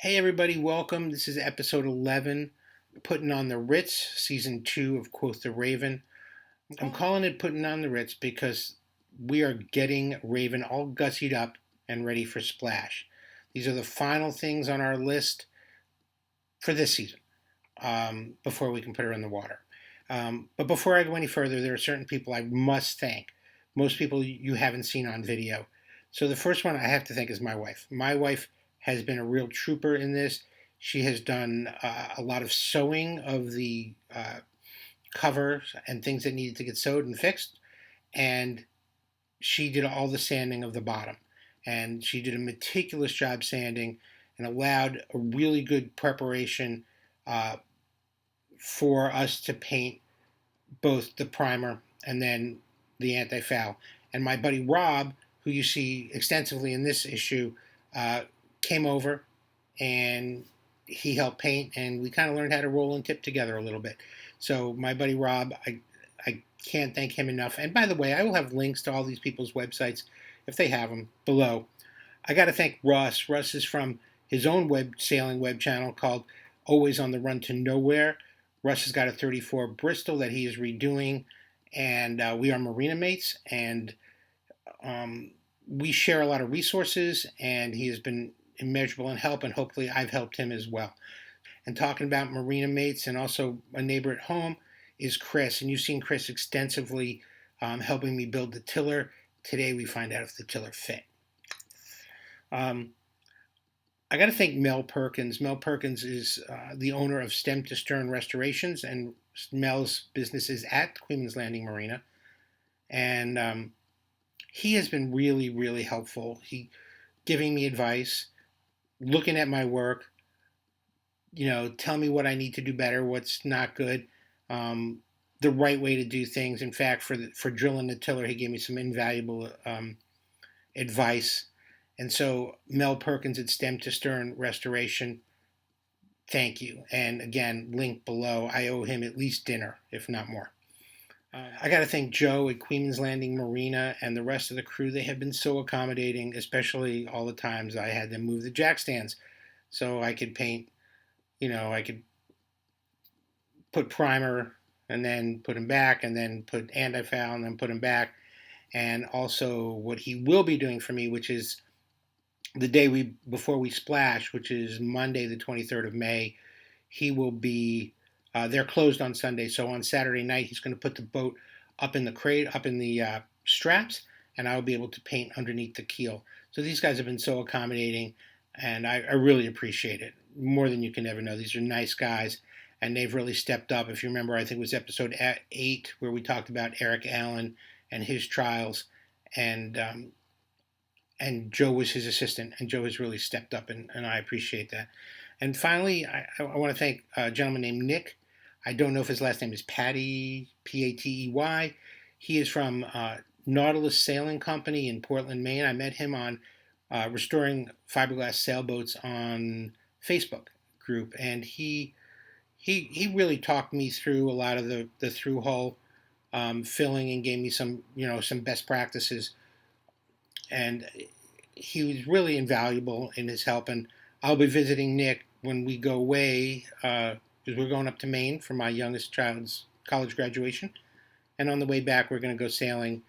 Hey everybody, welcome. This is episode 11, Puttin on the Ritz, season 2 of Quoth the Raven. I'm calling it Puttin on the Ritz because we are getting Raven all gussied up and ready for splash. These are the final things on our list for this season before we can put her in the water. But before I go any further, there are certain people I must thank. Most people you haven't seen on video. So the first one I have to thank is my wife. My wife has been a real trooper in this. She has done a lot of sewing of the covers and things that needed to get sewed and fixed, and she did all the sanding of the bottom. And she did a meticulous job sanding and allowed a really good preparation for us to paint both the primer and then the anti-foul. And my buddy Rob, who you see extensively in this issue, came over and he helped paint, and we kind of learned how to roll and tip together a little bit. So my buddy Rob, I can't thank him enough. And by the way, I will have links to all these people's websites if they have them below. I got to thank Rus. Rus is from his own sailing web channel called Always on the Run to Nowhere. Rus has got a 34 Bristol that he is redoing, and we are marina mates, and we share a lot of resources, and he has been immeasurable in help, and hopefully I've helped him as well. And talking about marina mates and also a neighbor at home is Kris, and you've seen Kris extensively helping me build the tiller. Today we find out if the tiller fit. I got to thank Mel Perkins. Mel Perkins is the owner of Stem to Stern Restorations, and Mel's business is at Queen's Landing Marina. And he has been really, really helpful. He giving me advice, looking at my work, tell me what I need to do better, what's not good, the right way to do things. In fact, for drilling the tiller, he gave me some invaluable advice. And so Mel Perkins at Stem to Stern Restoration, thank you. And again, link below. I owe him at least dinner, if not more. I got to thank Joe at Queen's Landing Marina and the rest of the crew. They have been so accommodating, especially all the times I had them move the jack stands so I could paint, I could put primer and then put them back, and then put anti-foul and then put them back. And also what he will be doing for me, which is the day before we splash, which is Monday the 23rd of May, he will be, they're closed on Sunday, so on Saturday night he's going to put the boat up in the crate, up in the straps, and I'll be able to paint underneath the keel. So these guys have been so accommodating, and I really appreciate it, more than you can ever know. These are nice guys, and they've really stepped up. If you remember, I think it was episode 8 where we talked about Eric Allen and his trials, and Joe was his assistant, and Joe has really stepped up, and I appreciate that. And finally, I want to thank a gentleman named Nick. I don't know if his last name is Patty, P-A-T-E-Y. He is from Nautilus Sailing Company in Portland, Maine. I met him on Restoring Fiberglass Sailboats on Facebook group, and he really talked me through a lot of the through hull filling, and gave me some best practices. And he was really invaluable in his help. And I'll be visiting Nick when we go away, because we're going up to Maine for my youngest child's college graduation. And on the way back, we're going to go sailing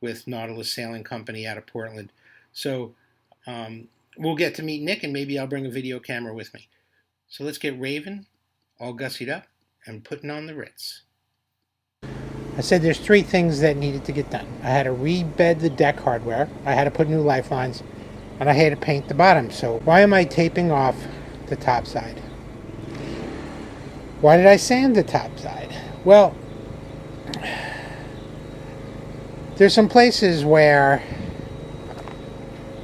with Nautilus Sailing Company out of Portland. So we'll get to meet Nick, and maybe I'll bring a video camera with me. So let's get Raven all gussied up and putting on the Ritz. I said there's 3 things that needed to get done. I had to rebed the deck hardware, I had to put new lifelines, and I had to paint the bottom. So why am I taping off the top side? Why did I sand the top side? Well, there's some places where,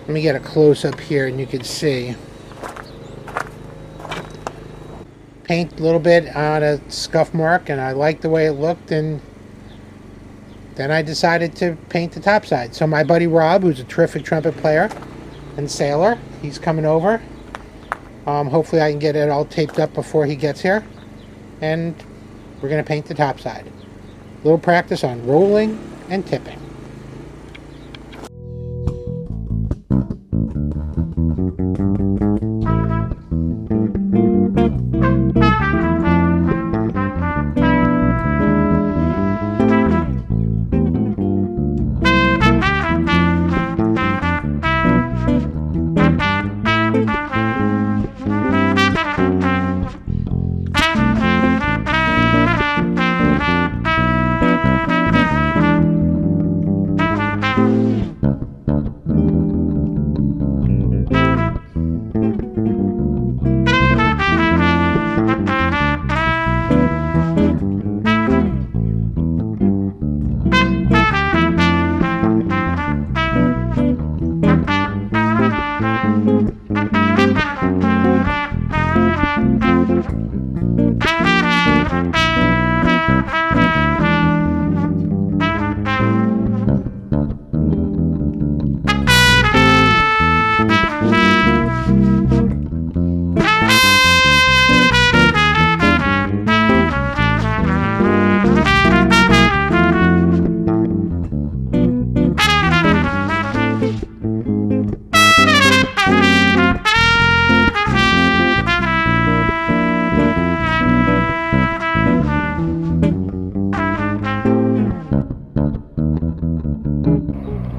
let me get a close-up here and you can see, paint a little bit on a scuff mark, and I liked the way it looked, and then I decided to paint the top side. So my buddy Rob, who's a terrific trumpet player and sailor, he's coming over. Hopefully I can get it all taped up before he gets here, and we're going to paint the top side. A little practice on rolling and tipping.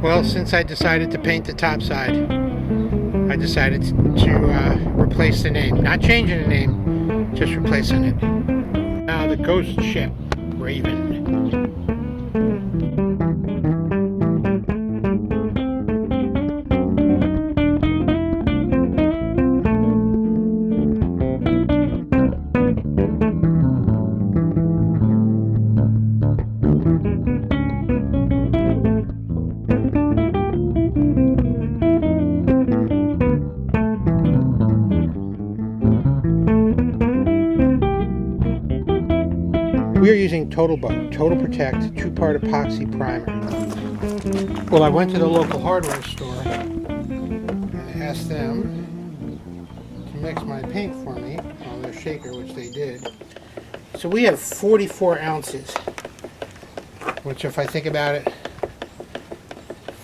Well, since I decided to paint the top side, I decided to replace the name. Not changing the name, just replacing it. Now the ghost ship, Raven. We are using Total Boat, Total Protect 2-part epoxy primer. Well, I went to the local hardware store and asked them to mix my paint for me on their shaker, which they did. So we have 44 ounces, which if I think about it,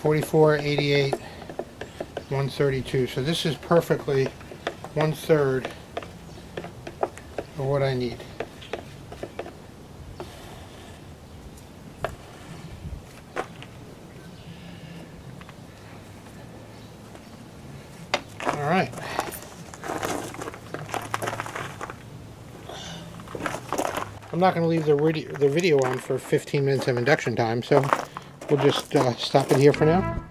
44, 88, 132. So this is perfectly 1/3 of what I need. Alright. I'm not going to leave the video on for 15 minutes of induction time, so we'll just stop it here for now.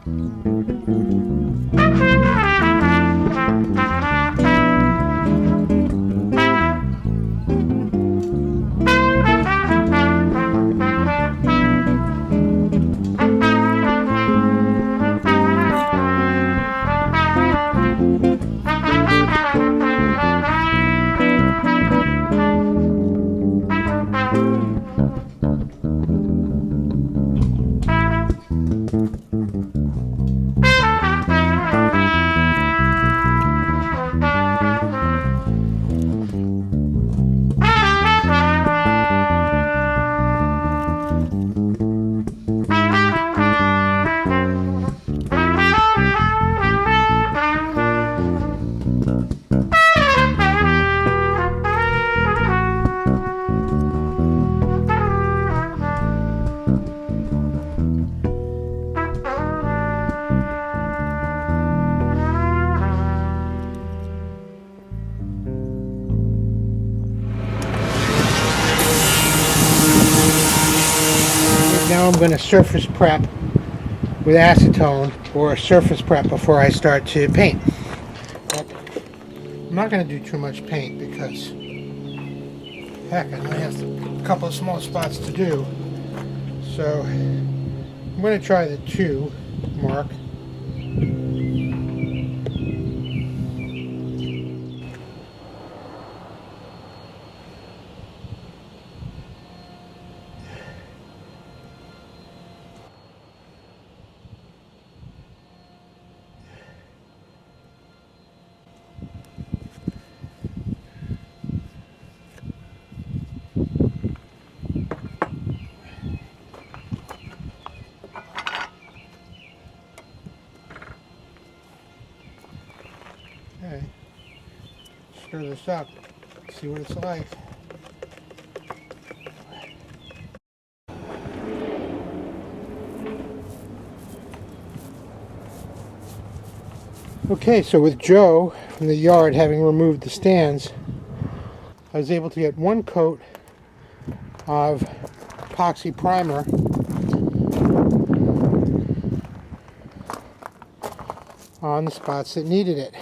Now I'm going to surface prep with acetone or surface prep before I start to paint. But I'm not going to do too much paint because, heck, I only have a couple of small spots to do. So I'm going to try the 2 mark. Okay, stir this up, see what it's like. Okay, so with Joe from the yard having removed the stands, I was able to get 1 coat of epoxy primer on the spots that needed it.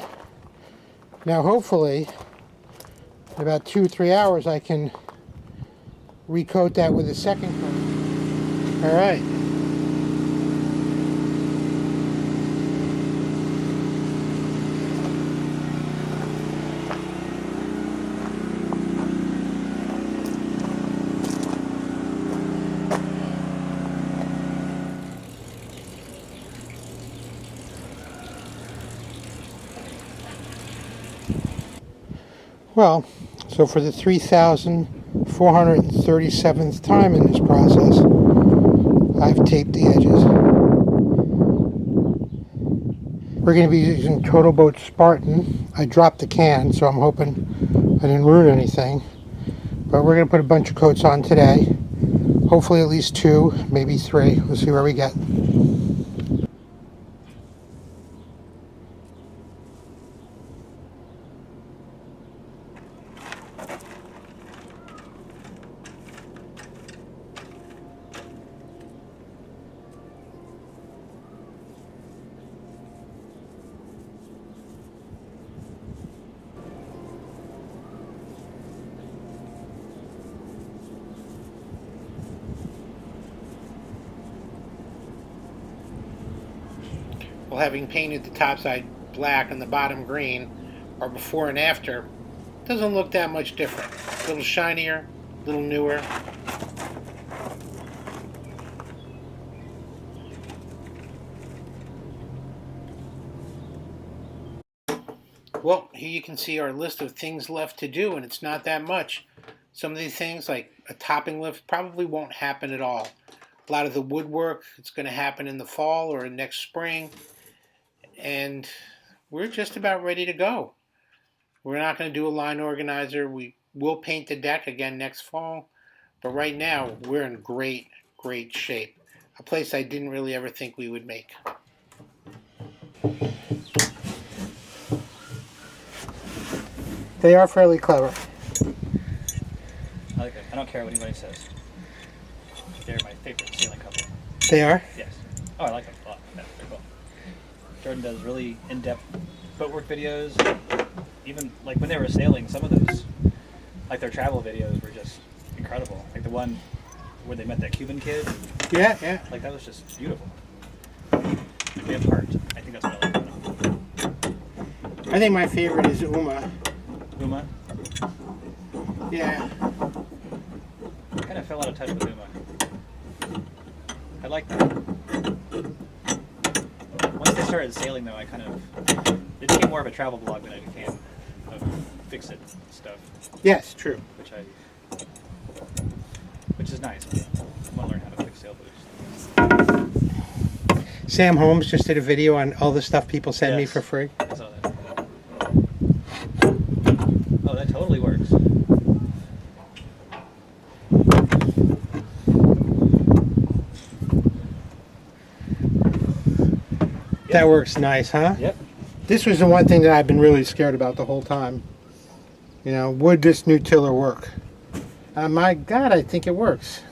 Now hopefully in about 2-3 hours I can recoat that with a 2nd coat. Alright. Well, so for the 3,437th time in this process, I've taped the edges. We're going to be using Total Boat Spartan. I dropped the can, so I'm hoping I didn't ruin anything. But we're going to put a bunch of coats on today. Hopefully at least 2, maybe 3. We'll see where we get. Well, having painted the top side black and the bottom green, or before and after, doesn't look that much different. A little shinier, a little newer. Well, here you can see our list of things left to do, and it's not that much. Some of these things, like a topping lift, probably won't happen at all. A lot of the woodwork, it's going to happen in the fall or next spring. And we're just about ready to go. We're not going to do a line organizer. We will paint the deck again next fall. But right now, we're in great, great shape. A place I didn't really ever think we would make. They are fairly clever. I like it. I don't care what anybody says. They're my favorite sailing couple. They are? Yes. Oh, I like them a lot. Yeah, they're cool. Jordan does really in-depth footwork videos. Even like when they were sailing, some of those, like their travel videos, were just incredible. Like the one where they met that Cuban kid. Yeah, yeah. Like that was just beautiful. They have heart. I think that's what I like about them. I think my favorite is Uma. Uma? Yeah. I kind of fell out of touch with Uma. I like that. Once they started sailing, though, it became more of a travel blog than it became of fix-it stuff. Yes, true. Which is nice. I want to learn how to fix sailboats. Sam Holmes just did a video on all the stuff people send me for free. I saw that. Oh, that totally works. That works nice, huh? Yep. This was the one thing that I've been really scared about the whole time. You know, would this new tiller work? My God, I think it works.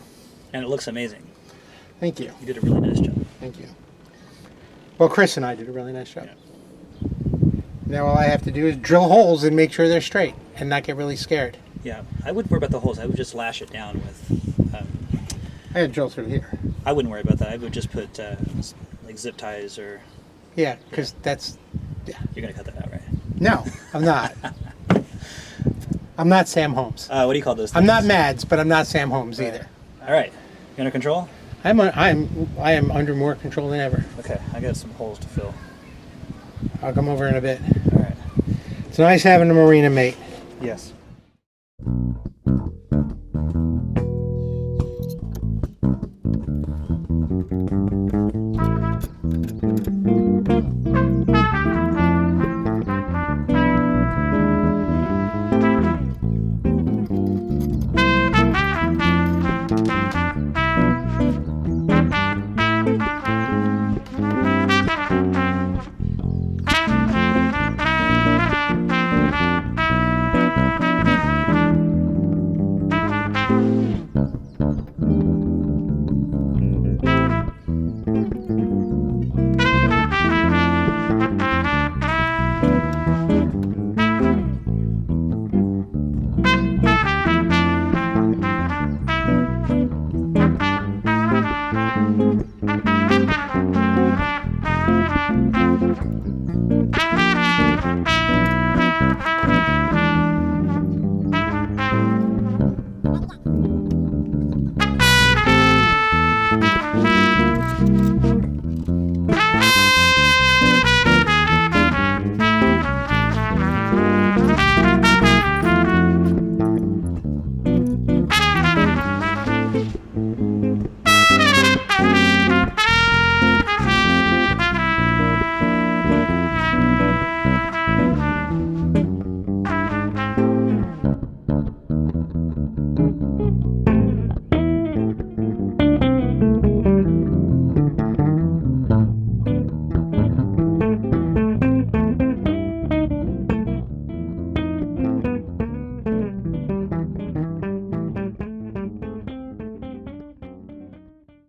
And it looks amazing. Thank you. You did a really nice job. Thank you. Well, Kris and I did a really nice job. Yeah. Now all I have to do is drill holes and make sure they're straight and not get really scared. Yeah, I wouldn't worry about the holes. I would just lash it down with... I had to drill through here. I wouldn't worry about that. I would just put like zip ties or... Yeah, because that's... Yeah. You're going to cut that out, right? No, I'm not. I'm not Sam Holmes. What do you call those things? I'm not Mads, but I'm not Sam Holmes either. All right. You under control? I am under more control than ever. Okay, I got some holes to fill. I'll come over in a bit. All right. It's nice having a marina mate. Yes.